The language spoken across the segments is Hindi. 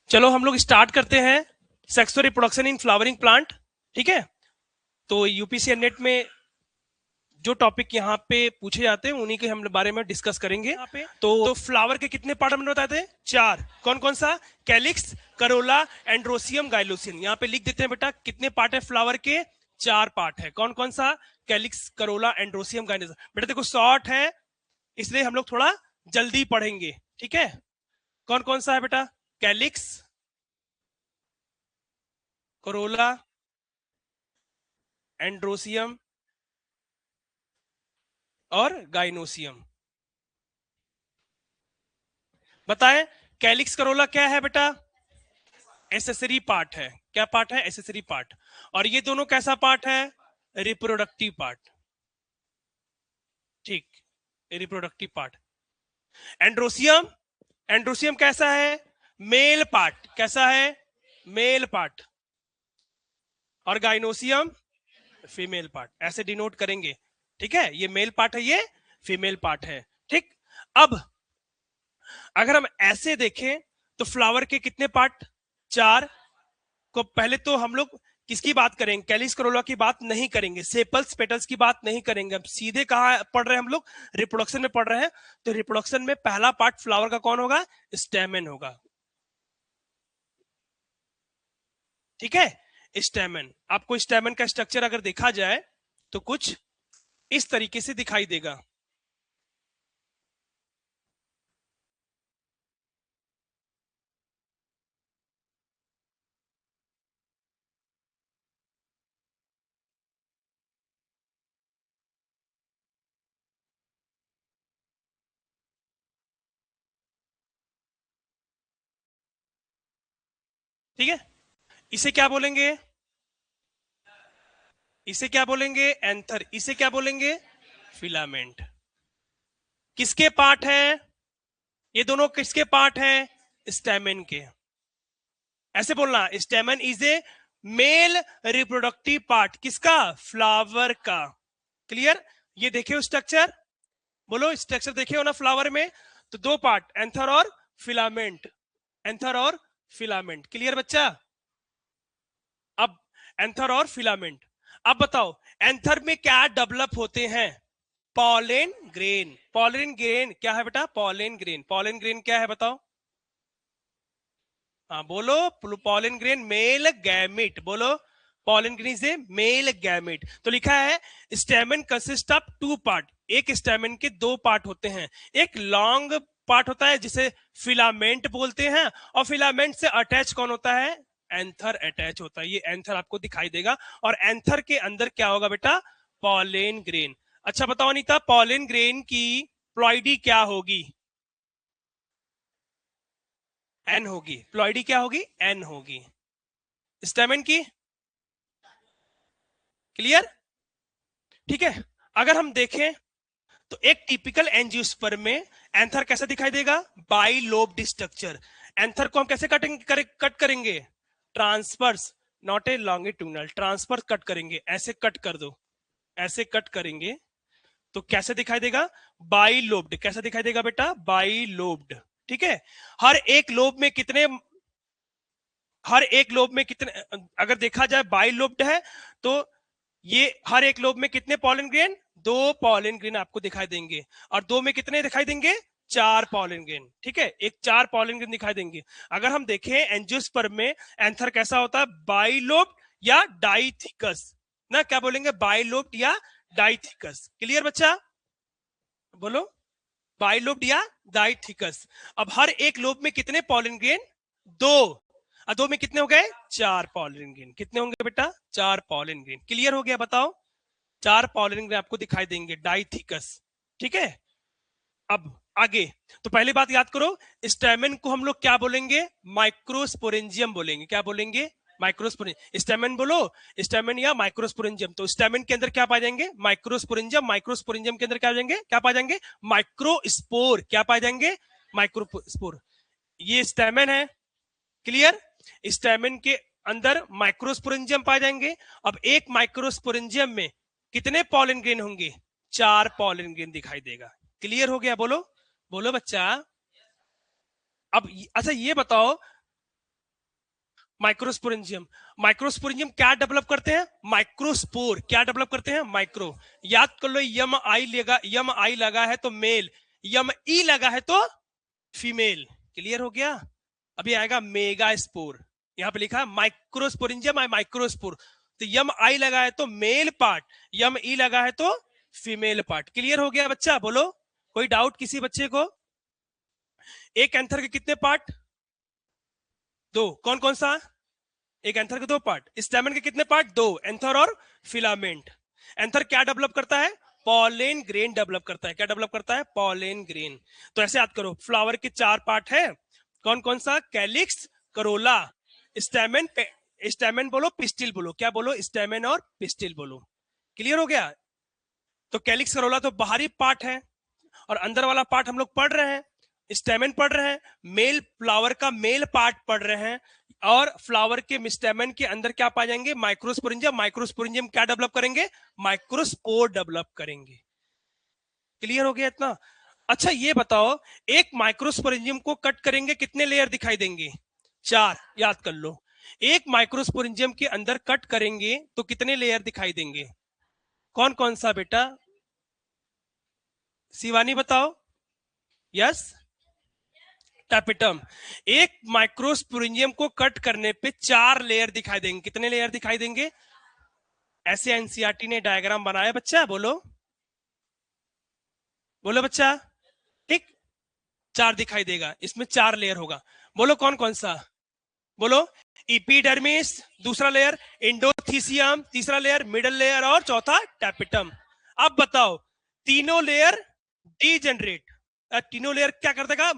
चलो हम लोग स्टार्ट करते हैं sexual reproduction in flowering plant. ठीक है, तो यूपीसी नेट में जो टॉपिक यहाँ पे पूछे जाते हैं उन्हीं के हम बारे में डिस्कस करेंगे यहाँ पे। तो फ्लावर के कितने पार्ट हमने बताए थे? 4। कौन कौन सा? Calyx, corolla, androecium, gynoecium. यहाँ पे लिख देते हैं बेटा कितने पार्ट है फ्लावर के? 4 पार्ट है। कौन कौन सा? Calyx, corolla, androecium, gynoecium. बेटा देखो शॉर्ट है इसलिए हम लोग थोड़ा जल्दी पढ़ेंगे। ठीक है, कौन कौन सा है बेटा? कैलिक्स, कोरोला, एंड्रोसियम और गाइनोसियम। बताएं, कैलिक्स करोला क्या है बेटा? एसेसरी पार्ट है। क्या पार्ट है? Accessory part. और ये दोनों कैसा पार्ट है? Reproductive part. ठीक, रिप्रोडक्टिव पार्ट। एंड्रोसियम, एंड्रोसियम कैसा है? Male part. कैसा है? Male part. और गाइनोसियम फीमेल पार्ट। ऐसे डिनोट करेंगे। ठीक है, ये मेल पार्ट है, ये फीमेल पार्ट है। ठीक, अब अगर हम ऐसे देखें तो फ्लावर के कितने पार्ट? 4 को पहले तो हम लोग किसकी बात करेंगे? कैलिक्स करोला की बात नहीं करेंगे, सेपल्स पेटल्स की बात नहीं करेंगे। अब सीधे कहा पढ़ रहे हैं हम लोग? रिप्रोडक्शन में पढ़ रहे हैं। तो रिप्रोडक्शन में पहला पार्ट फ्लावर का कौन होगा? स्टेमन होगा। ठीक है, स्टेमन। आपको स्टेमन का स्ट्रक्चर अगर देखा जाए तो कुछ इस तरीके से दिखाई देगा। ठीक है, इसे क्या बोलेंगे? इसे क्या बोलेंगे? एंथर। इसे क्या बोलेंगे? फिलामेंट। किसके पार्ट है ये दोनों? किसके पार्ट है? स्टेमन के। ऐसे बोलना, स्टेमन is a male reproductive part. किसका? फ्लावर का। क्लियर? ये देखे स्ट्रक्चर, बोलो स्ट्रक्चर देखे हो ना फ्लावर में? तो 2 पार्ट, एंथर और फिलामेंट। एंथर और फिलामेंट। क्लियर बच्चा? अब एंथर और फिलामेंट। अब बताओ एंथर में क्या डेवलप होते हैं? Pollen grain. पॉलेन ग्रेन क्या है बेटा? Pollen grain. पॉलेन ग्रेन क्या है बताओ? हाँ बोलो, पॉलेन ग्रेन मेल गैमिट। बोलो, pollen grain is a male gamete. तो लिखा है स्टेमन कंसिस्ट ऑफ 2 पार्ट। एक स्टेमन के 2 पार्ट होते हैं। एक लॉन्ग पार्ट होता है जिसे फिलामेंट बोलते हैं, और फिलामेंट से अटैच कौन होता है? एंथर अटैच होता है। ये एंथर आपको दिखाई देगा। और एंथर के अंदर क्या होगा बेटा? Pollen grain. अच्छा बताओ अनीता, पॉलेन ग्रेन की प्लॉइडी क्या होगी? एन होगी। प्लॉइडी क्या होगी? एन होगी। स्टेमन की? क्लियर? ठीक है, अगर हम देखें तो एक टिपिकल एंजियोस्पर्म में एंथर कैसा दिखाई देगा? By lobed structure. एंथर को हम कैसे कट करेंगे? Transverse, not a longitudinal. Transverse cut करेंगे। ऐसे कट कर दो, ऐसे कट करेंगे तो कैसे दिखाई देगा? By lobed. कैसा दिखाई देगा बेटा? By lobed. ठीक है, हर एक लोब में कितने, हर एक लोब में कितने, अगर देखा जाए बाई लोब्ड है तो ये हर एक लोब में कितने पॉलन ग्रेन? 2 पॉलन ग्रेन आपको दिखाई देंगे। और 2 में कितने दिखाई देंगे? 4 पॉलन ग्रेन। ठीक है, एक 4 पॉलन ग्रेन दिखाई देंगे। अगर हम देखें एंजियोस्पर्म में एंथर कैसा होता है? बाइलोब्ड या डाइथिकस ना। क्या बोलेंगे? बाइलोब्ड या डाइथिकस। क्लियर बच्चा? बोलो, बाइलोब्ड या डाइथिकस। अब हर एक लोब में कितने पॉलन ग्रेन? 2। 2 में कितने हो गए? 4 पॉलन ग्रेन। कितने होंगे बेटा? 4 पॉलन ग्रेन। क्लियर हो गया? बताओ, 4 पॉलन ग्रेन आपको दिखाई देंगे, डाइथिकस। ठीक है, अब आगे। तो पहली बात याद करो, स्टेमन को हम लोग क्या बोलेंगे? माइक्रोस्पोरेंजियम बोलेंगे। क्या बोलेंगे? माइक्रोस्पोरेंजियम। स्टेमन बोलो, स्टेमन या माइक्रोस्पोरेंजियम। तो स्टेमन के अंदर क्या पाए जाएंगे? माइक्रोस्पोरेंजियम। माइक्रोस्पोरेंजियम के अंदर क्या जाएंगे? क्या पाए जाएंगे? माइक्रोस्पोर। क्या पाए जाएंगे? माइक्रोस्पोर। ये स्टेमन है। क्लियर? स्टेमन के अंदर माइक्रोस्पोरेंजियम पाए जाएंगे। अब एक माइक्रोस्पोरेंजियम में कितने पॉलन ग्रेन होंगे? 4 पॉलन ग्रेन दिखाई देगा। क्लियर हो गया? बोलो, बोलो बच्चा। अब अच्छा ये बताओ, माइक्रोस्पोरेंजियम। माइक्रोस्पोरेंजियम क्या डेवलप करते हैं? माइक्रोस्पोर। क्या डेवलप करते हैं? माइक्रो। याद कर लो, यम आई लगा है तो मेल, यम ई लगा है तो फीमेल। क्लियर हो गया? अभी आएगा मेगा स्पोर। यहां पे लिखा है माइक्रोस्पोरेंजियम माइक्रोस्पोर, तो यम आई लगा है तो मेल पार्ट, यम ई लगा है तो फीमेल पार्ट। क्लियर हो गया बच्चा? बोलो, कोई डाउट किसी बच्चे को? एक एंथर के कितने पार्ट? दो। कौन कौन सा? एक एंथर के दो पार्ट। स्टैमेन के कितने पार्ट? दो, एंथर और फिलामेंट। एंथर क्या डेवलप करता है? पॉलेन ग्रेन डेवलप करता है। क्या डेवलप करता है? Pollen grain. तो ऐसे याद करो, फ्लावर के चार पार्ट है। कौन कौन सा? कैलिक्स, करोला, स्टैमेन, स्टैमेन बोलो, पिस्टिल बोलो। क्या बोलो? स्टैमेन और पिस्टिल बोलो। क्लियर हो गया? तो कैलिक्स, करोला तो बाहरी पार्ट है, और अंदर वाला पार्ट हम लोग पढ़ रहे हैं, स्टेमेन पढ़ रहे हैं, मेल फ्लावर का मेल पार्ट पढ़ रहे हैं। और फ्लावर के स्टेमेन के अंदर क्या पाए जाएंगे? माइक्रोस्पोरेंजियम। माइक्रोस्पोरेंजियम क्या डेवलप करेंगे? माइक्रोस्पोर डेवलप करेंगे। क्लियर हो गया इतना? अच्छा ये बताओ, एक माइक्रोस्पोरेंजियम को कट करेंगे कितने लेयर दिखाई देंगे? चार। याद कर लो, एक माइक्रोस्पोरेंजियम के अंदर कट करेंगे तो कितने लेयर दिखाई देंगे? कौन कौन सा बेटा? शिवानी बताओ। Yes, tapetum. एक माइक्रोस्पोरेंजियम को कट करने पे चार लेयर दिखाई देंगे। कितने लेयर दिखाई देंगे? ऐसे एनसीईआरटी ने डायग्राम बनाया बच्चा, बोलो बोलो बच्चा। ठीक, चार दिखाई देगा, इसमें चार लेयर होगा। बोलो कौन कौन सा? बोलो। इपीडर्मिस दूसरा लेयर, इंडोथीसियम तीसरा लेयर, मिडल लेयर और चौथा टैपिटम। अब बताओ, तीनों लेयर डीजेनरेट, तीनों लेयर क्या कर देगा?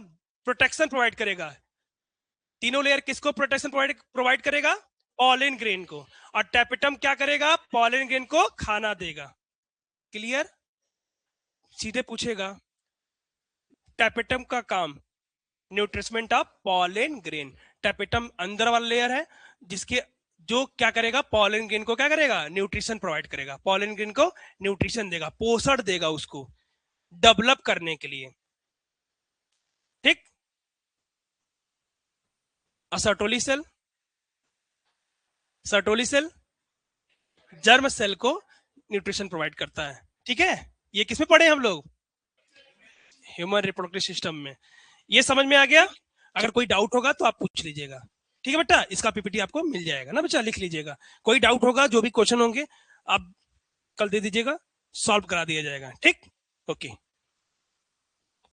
प्रोटेक्शन प्रोवाइड करेगा। तीनों लेयर किसको प्रोटेक्शन प्रोवाइड करेगा? पॉलिन ग्रेन को। और टैपिटम क्या करेगा? पॉलिन ग्रेन को खाना देगा। क्लियर? सीधे पूछेगा, टैपिटम का काम न्यूट्रिशमेंट ऑफ पॉलिन ग्रेन। टैपिटम अंदर वाला लेयर है जिसके, जो क्या करेगा? पॉलिन ग्रेन को क्या करेगा? न्यूट्रिशन प्रोवाइड करेगा। पॉलिन ग्रेन को न्यूट्रिशन देगा, पोषण देगा उसको डेवलप करने के लिए। ठीक। Sertoli cell, Sertoli cell germ cell को न्यूट्रिशन प्रोवाइड करता है। ठीक है, ये किसमें पढ़े हम लोग? ह्यूमन रिप्रोडक्टिव सिस्टम में। ये समझ में आ गया? अगर कोई डाउट होगा तो आप पूछ लीजिएगा। ठीक है बेटा, इसका पीपीटी आपको मिल जाएगा ना बच्चा, लिख लीजिएगा। कोई डाउट होगा, जो भी क्वेश्चन होंगे आप कल दे दीजिएगा, सॉल्व करा दिया जाएगा। ठीक, ओके।